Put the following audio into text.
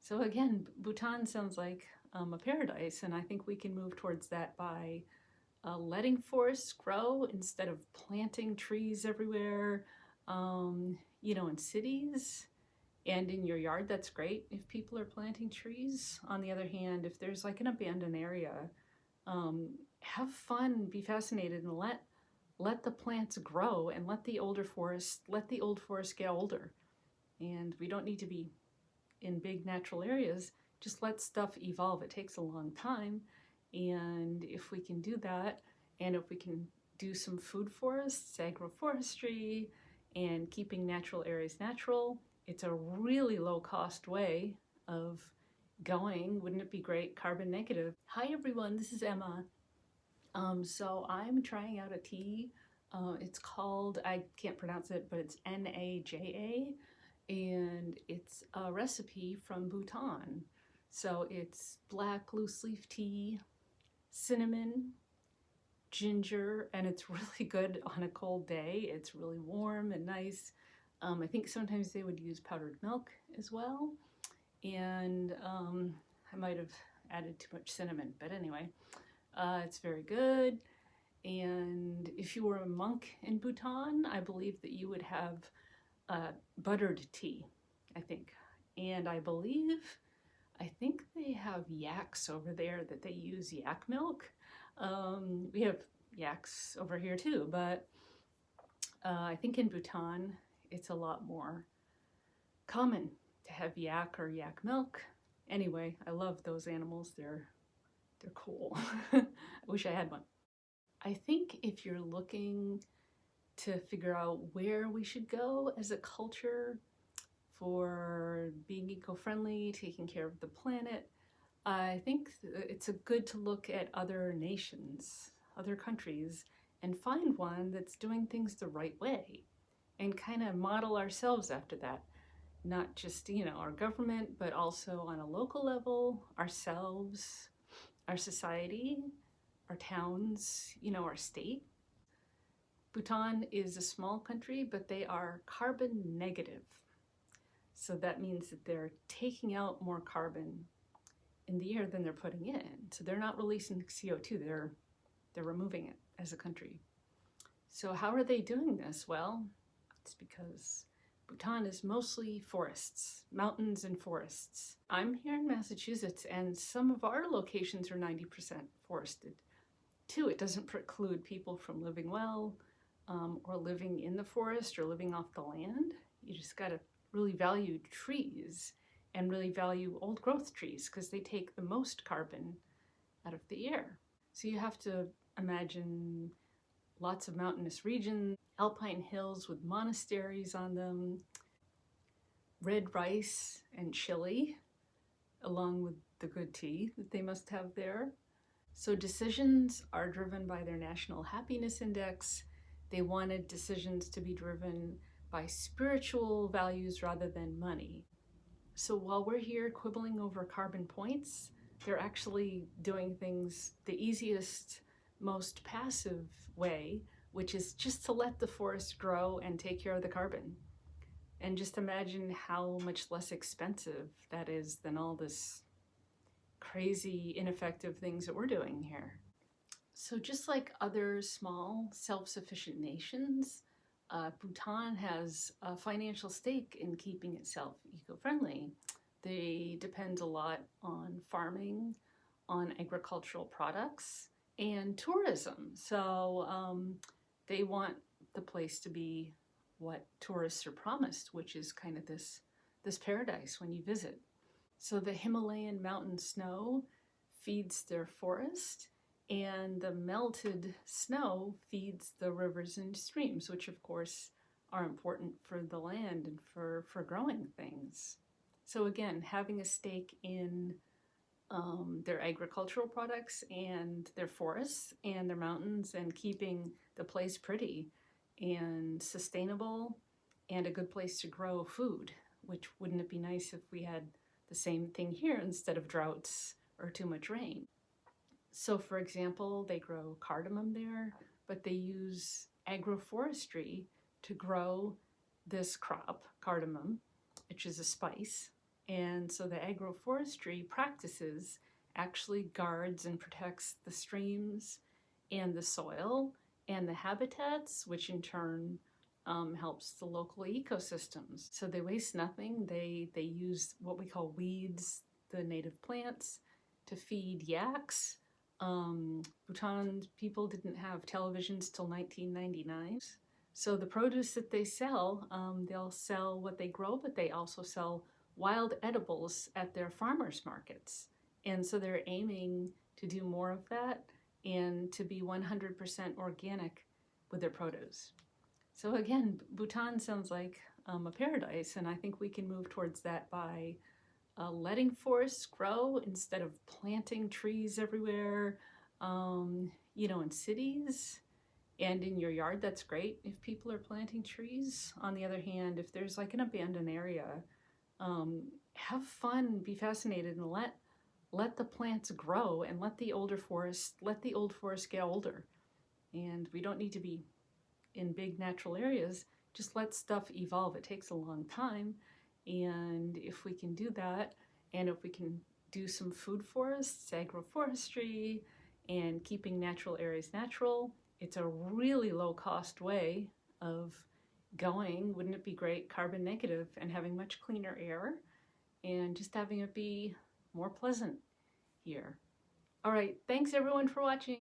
So again, Bhutan sounds like a paradise, and I think we can move towards that by letting forests grow instead of planting trees everywhere. In cities and in your yard, that's great if people are planting trees. On the other hand, if there's like an abandoned area, have fun, be fascinated, and let the plants grow and let the old forest get older. And we don't need to be in big natural areas. Just let stuff evolve. It takes a long time. And if we can do that, and if we can do some food forests, agroforestry, and keeping natural areas natural, it's a really low cost way of going. Wouldn't it be great? Carbon negative. Hi everyone, this is Emma. So I'm trying out a tea. It's called, I can't pronounce it, but it's Naja, and it's a recipe from Bhutan. So it's black loose leaf tea, cinnamon, ginger, and it's really good on a cold day. It's really warm and nice. I think sometimes they would use powdered milk as well, and I might have added too much cinnamon, but anyway, it's very good. And if you were a monk in Bhutan, I believe that you would have buttered tea, I think. And I think they have yaks over there that they use yak milk. We have yaks over here too, but I think in Bhutan it's a lot more common to have yak or yak milk. Anyway, I love those animals. They're cool. I wish I had one. I think if you're looking to figure out where we should go as a culture for being eco-friendly, taking care of the planet, I think it's good to look at other nations, other countries, and find one that's doing things the right way and kind of model ourselves after that. Not just, our government, but also on a local level, ourselves, our society, our towns, our state. Bhutan is a small country, but they are carbon negative. So that means that they're taking out more carbon in the air than they're putting in. So they're not releasing CO2, they're removing it as a country. So how are they doing this? Well, it's because Bhutan is mostly forests, mountains and forests. I'm here in Massachusetts, and some of our locations are 90% forested. Too, it doesn't preclude people from living well, or living in the forest or living off the land. You just gotta really value trees and really value old growth trees because they take the most carbon out of the air. So you have to imagine lots of mountainous regions, alpine hills with monasteries on them, red rice and chili, along with the good tea that they must have there. So decisions are driven by their national happiness index. They wanted decisions to be driven by spiritual values rather than money. So while we're here quibbling over carbon points, they're actually doing things the easiest, most passive way, which is just to let the forest grow and take care of the carbon. And just imagine how much less expensive that is than all this crazy, ineffective things that we're doing here. So just like other small, self-sufficient nations, Bhutan has a financial stake in keeping itself eco-friendly. They depend a lot on farming, on agricultural products, and tourism. So they want the place to be what tourists are promised, which is kind of this paradise when you visit. So the Himalayan mountain snow feeds their forest, and the melted snow feeds the rivers and streams, which of course are important for the land and for growing things. So again, having a stake in their agricultural products and their forests and their mountains and keeping the place pretty and sustainable and a good place to grow food, which wouldn't it be nice if we had the same thing here instead of droughts or too much rain. So for example, they grow cardamom there, but they use agroforestry to grow this crop, cardamom, which is a spice. And so the agroforestry practices actually guards and protects the streams and the soil and the habitats, which in turn helps the local ecosystems. So they waste nothing. They use what we call weeds, the native plants, to feed yaks. Bhutan people didn't have televisions till 1999. So the produce that they sell, they'll sell what they grow, but they also sell wild edibles at their farmers markets. And so they're aiming to do more of that and to be 100% organic with their produce. So again, Bhutan sounds like a paradise, and I think we can move towards that by letting forests grow instead of planting trees everywhere. In cities and in your yard, that's great if people are planting trees. On the other hand, if there's like an abandoned area, have fun, be fascinated, and let the plants grow, and let the old forest get older. And we don't need to be in big natural areas. Just let stuff evolve. It takes a long time, and if we can do that, and if we can do some food forests, agroforestry, and keeping natural areas natural, it's a really low cost way of going. Wouldn't it be great, carbon negative, and having much cleaner air, and just having it be more pleasant here. All right, thanks everyone for watching.